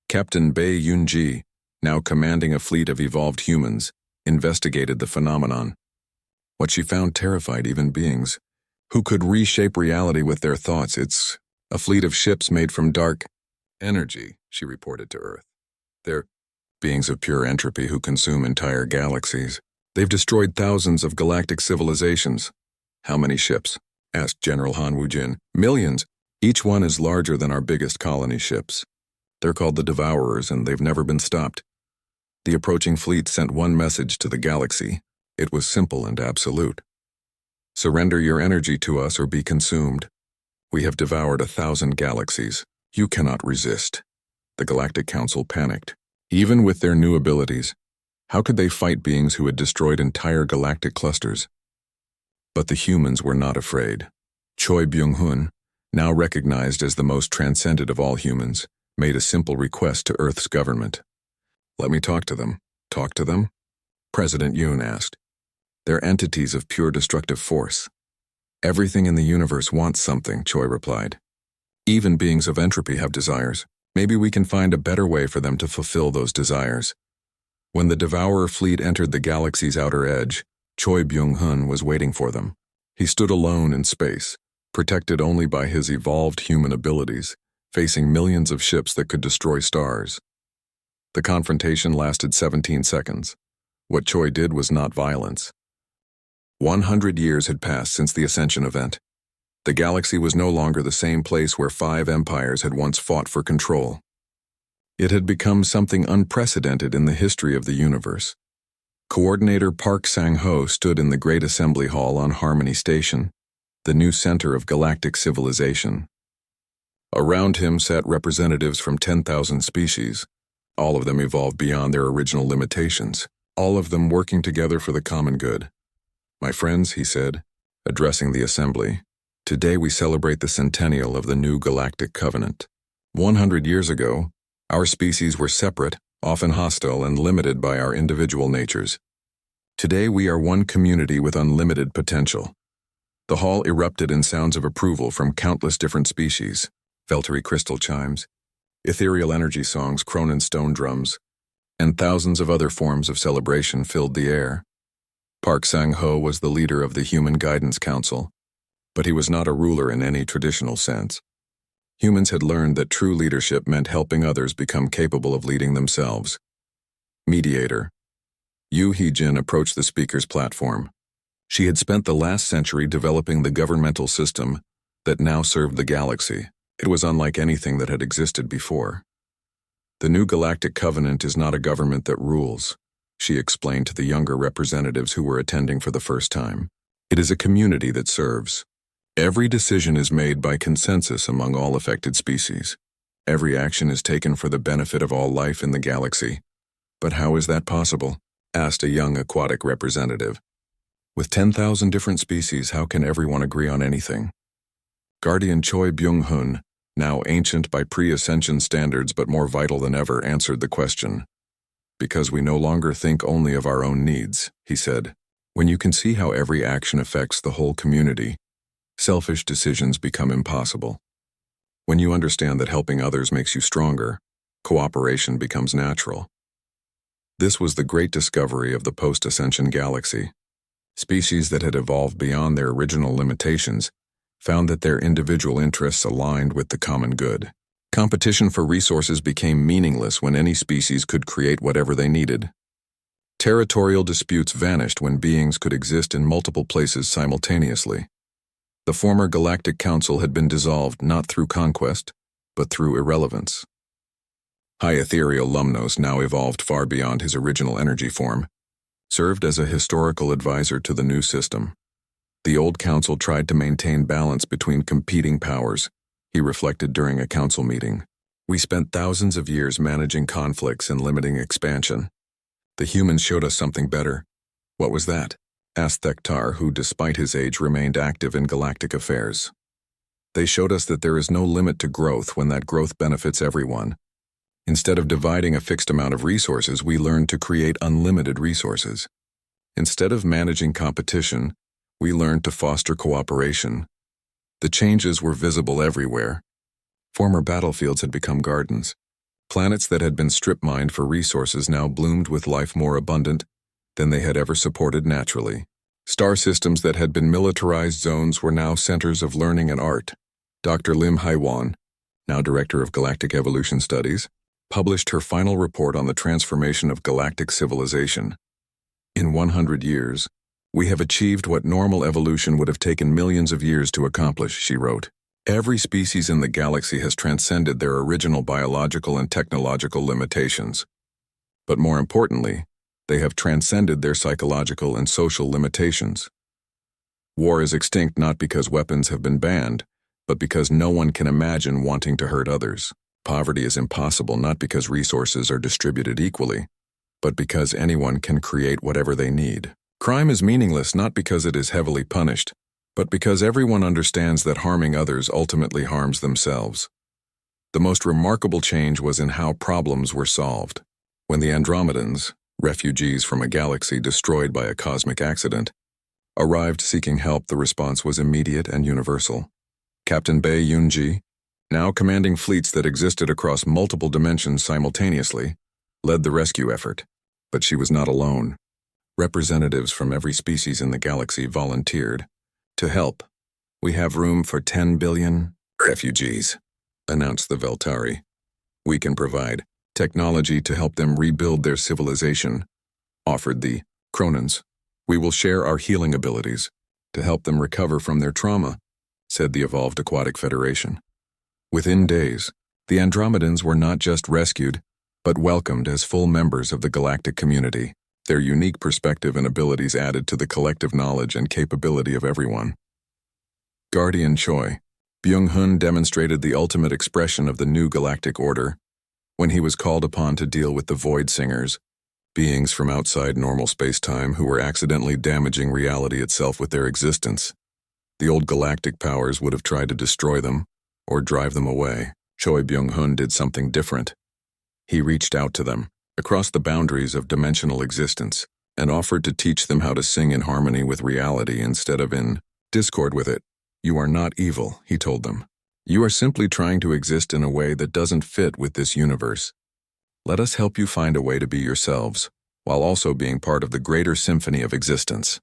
Captain Bae Yun-ji, now commanding a fleet of evolved humans, investigated the phenomenon. What she found terrified even beings who could reshape reality with their thoughts. It's a fleet of ships made from dark energy, she reported to Earth. They're beings of pure entropy who consume entire galaxies. They've destroyed thousands of galactic civilizations. How many ships? Asked General Han Woo-jin. Millions. Each one is larger than our biggest colony ships. They're called the Devourers, and they've never been stopped. The approaching fleet sent one message to the galaxy. It was simple and absolute. Surrender your energy to us or be consumed. We have devoured 1,000 galaxies. You cannot resist. The Galactic Council panicked. Even with their new abilities, how could they fight beings who had destroyed entire galactic clusters? But the humans were not afraid. Choi Byung-hun, now recognized as the most transcendent of all humans, made a simple request to Earth's government. Let me talk to them. Talk to them? President Yoon asked. They're entities of pure destructive force. Everything in the universe wants something, Choi replied. Even beings of entropy have desires. Maybe we can find a better way for them to fulfill those desires. When the Devourer fleet entered the galaxy's outer edge, Choi Byung-hun was waiting for them. He stood alone in space, protected only by his evolved human abilities, facing millions of ships that could destroy stars. The confrontation lasted 17 seconds. What Choi did was not violence. 100 years had passed since the Ascension event. The galaxy was no longer the same place where 5 empires had once fought for control. It had become something unprecedented in the history of the universe. Coordinator Park Sang-ho stood in the Great Assembly Hall on Harmony Station, the new center of galactic civilization. Around him sat representatives from 10,000 species. All of them evolved beyond their original limitations, all of them working together for the common good. My friends, he said, addressing the assembly, today we celebrate the centennial of the new Galactic Covenant. 100 years ago, our species were separate, often hostile, and limited by our individual natures. Today we are one community with unlimited potential. The hall erupted in sounds of approval from countless different species, Veltary crystal chimes, ethereal energy songs, Cronin stone drums, and thousands of other forms of celebration filled the air. Park Sang-ho was the leader of the Human Guidance Council, but he was not a ruler in any traditional sense. Humans had learned that true leadership meant helping others become capable of leading themselves. Mediator. Yoo Hee-jin approached the speaker's platform. She had spent the last century developing the governmental system that now served the galaxy. It was unlike anything that had existed before. The new Galactic Covenant is not a government that rules, she explained to the younger representatives who were attending for the first time. It is a community that serves. Every decision is made by consensus among all affected species. Every action is taken for the benefit of all life in the galaxy. But how is that possible? Asked a young aquatic representative. With 10,000 different species, how can everyone agree on anything? Guardian Choi Byung-hun, now ancient by pre-ascension standards but more vital than ever, answered the question. Because we no longer think only of our own needs, he said. When you can see how every action affects the whole community, selfish decisions become impossible. When you understand that helping others makes you stronger, cooperation becomes natural. This was the great discovery of the post-ascension galaxy. Species that had evolved beyond their original limitations found that their individual interests aligned with the common good. Competition for resources became meaningless when any species could create whatever they needed. Territorial disputes vanished when beings could exist in multiple places simultaneously. The former Galactic Council had been dissolved not through conquest, but through irrelevance. High Ethereal Lumnos, now evolved far beyond his original energy form, served as a historical advisor to the new system. The old council tried to maintain balance between competing powers, he reflected during a council meeting. We spent thousands of years managing conflicts and limiting expansion. The humans showed us something better. What was that? Asked Thektar, who, despite his age, remained active in galactic affairs. They showed us that there is no limit to growth when that growth benefits everyone. Instead of dividing a fixed amount of resources, we learned to create unlimited resources. Instead of managing competition, we learned to foster cooperation. The changes were visible everywhere. Former battlefields had become gardens. Planets that had been strip-mined for resources now bloomed with life more abundant than they had ever supported naturally. Star systems that had been militarized zones were now centers of learning and art. Dr. Lim Haiwan, now Director of Galactic Evolution Studies, published her final report on the transformation of galactic civilization. In 100 years, we have achieved what normal evolution would have taken millions of years to accomplish, she wrote. Every species in the galaxy has transcended their original biological and technological limitations. But more importantly, they have transcended their psychological and social limitations. War is extinct not because weapons have been banned, but because no one can imagine wanting to hurt others. Poverty is impossible not because resources are distributed equally, but because anyone can create whatever they need. Crime is meaningless not because it is heavily punished, but because everyone understands that harming others ultimately harms themselves. The most remarkable change was in how problems were solved. When the Andromedans, refugees from a galaxy destroyed by a cosmic accident, arrived seeking help, the response was immediate and universal. Captain Bei Yunji, now commanding fleets that existed across multiple dimensions simultaneously, led the rescue effort. But she was not alone. Representatives from every species in the galaxy volunteered. To help, we have room for 10 billion refugees, announced the Veltari. We can provide technology to help them rebuild their civilization, offered the Cronins. We will share our healing abilities to help them recover from their trauma, said the Evolved Aquatic Federation. Within days, the Andromedans were not just rescued, but welcomed as full members of the galactic community. Their unique perspective and abilities added to the collective knowledge and capability of everyone. Guardian Choi Byung-hun demonstrated the ultimate expression of the new galactic order when he was called upon to deal with the Void Singers, beings from outside normal space-time who were accidentally damaging reality itself with their existence. The old galactic powers would have tried to destroy them or drive them away. Choi Byung-hun did something different. He reached out to them, across the boundaries of dimensional existence, and offered to teach them how to sing in harmony with reality instead of in discord with it. You are not evil, he told them. You are simply trying to exist in a way that doesn't fit with this universe. Let us help you find a way to be yourselves, while also being part of the greater symphony of existence.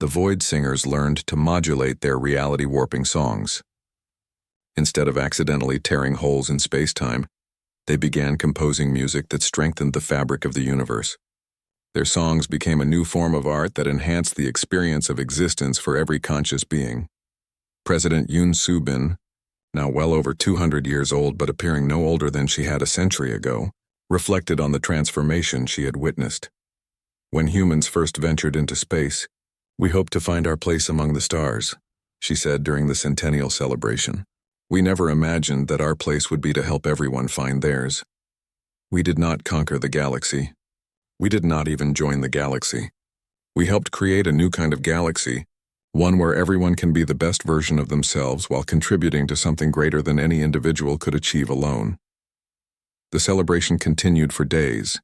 The Void Singers learned to modulate their reality-warping songs. Instead of accidentally tearing holes in space-time, they began composing music that strengthened the fabric of the universe. Their songs became a new form of art that enhanced the experience of existence for every conscious being. President Yoon Soo-bin, now well over 200 years old but appearing no older than she had a century ago, reflected on the transformation she had witnessed. When humans first ventured into space, we hoped to find our place among the stars, she said during the centennial celebration. We never imagined that our place would be to help everyone find theirs. We did not conquer the galaxy. We did not even join the galaxy. We helped create a new kind of galaxy, one where everyone can be the best version of themselves while contributing to something greater than any individual could achieve alone. The celebration continued for days,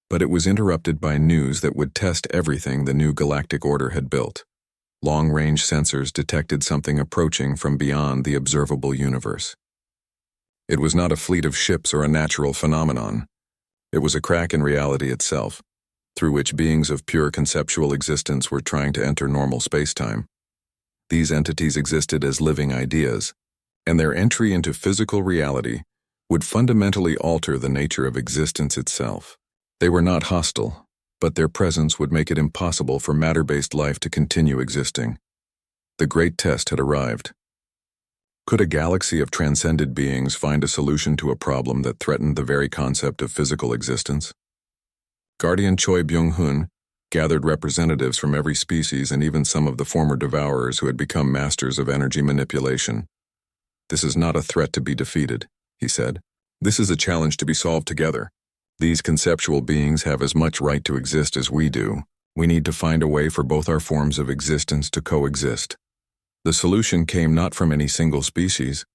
but it was interrupted by news that would test everything the new galactic order had built. Long-range sensors detected something approaching from beyond the observable universe. It was not a fleet of ships or a natural phenomenon. It was a crack in reality itself, through which beings of pure conceptual existence were trying to enter normal space-time. These entities existed as living ideas, and their entry into physical reality would fundamentally alter the nature of existence itself. They were not hostile, but their presence would make it impossible for matter-based life to continue existing. The great test had arrived. Could a galaxy of transcended beings find a solution to a problem that threatened the very concept of physical existence? Guardian Choi Byung-hun gathered representatives from every species and even some of the former devourers who had become masters of energy manipulation. This is not a threat to be defeated, he said. This is a challenge to be solved together. These conceptual beings have as much right to exist as we do. We need to find a way for both our forms of existence to coexist. The solution came not from any single species,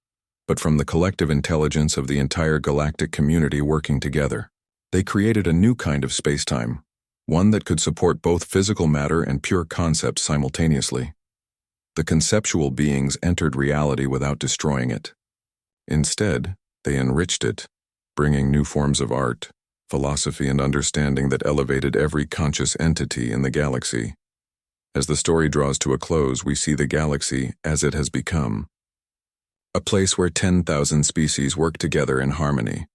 but from the collective intelligence of the entire galactic community working together. They created a new kind of space-time, one that could support both physical matter and pure concepts simultaneously. The conceptual beings entered reality without destroying it. Instead, they enriched it, bringing new forms of art, philosophy, and understanding that elevated every conscious entity in the galaxy. As the story draws to a close, we see the galaxy as it has become. A place where 10,000 species work together in harmony,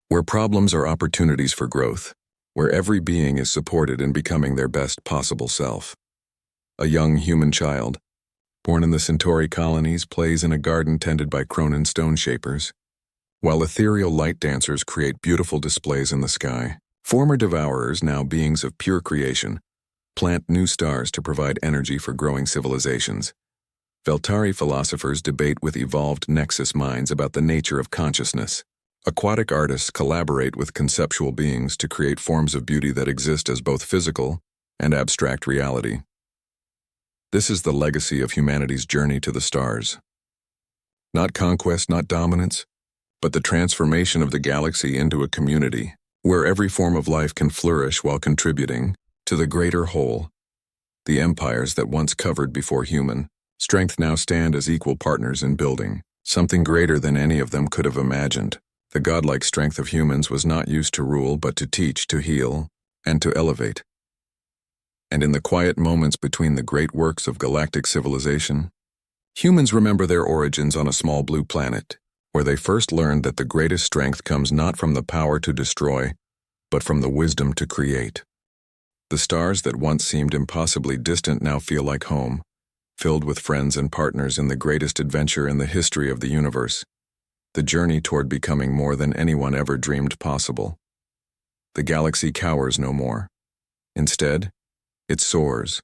where problems are opportunities for growth, where every being is supported in becoming their best possible self. A young human child, born in the Centauri colonies, plays in a garden tended by Cronin stone shapers, while ethereal light dancers create beautiful displays in the sky. Former devourers, now beings of pure creation, plant new stars to provide energy for growing civilizations. Veltari philosophers debate with evolved Nexus minds about the nature of consciousness. Aquatic artists collaborate with conceptual beings to create forms of beauty that exist as both physical and abstract reality. This is the legacy of humanity's journey to the stars. Not conquest, not dominance, but the transformation of the galaxy into a community where every form of life can flourish while contributing to the greater whole. The empires that once covered before human strength now stand as equal partners in building something greater than any of them could have imagined. The godlike strength of humans was not used to rule, but to teach, to heal, and to elevate. And in the quiet moments between the great works of galactic civilization, humans remember their origins on a small blue planet, where they first learned that the greatest strength comes not from the power to destroy, but from the wisdom to create. The stars that once seemed impossibly distant now feel like home, filled with friends and partners in the greatest adventure in the history of the universe, the journey toward becoming more than anyone ever dreamed possible. The galaxy cowers no more. Instead, it soars,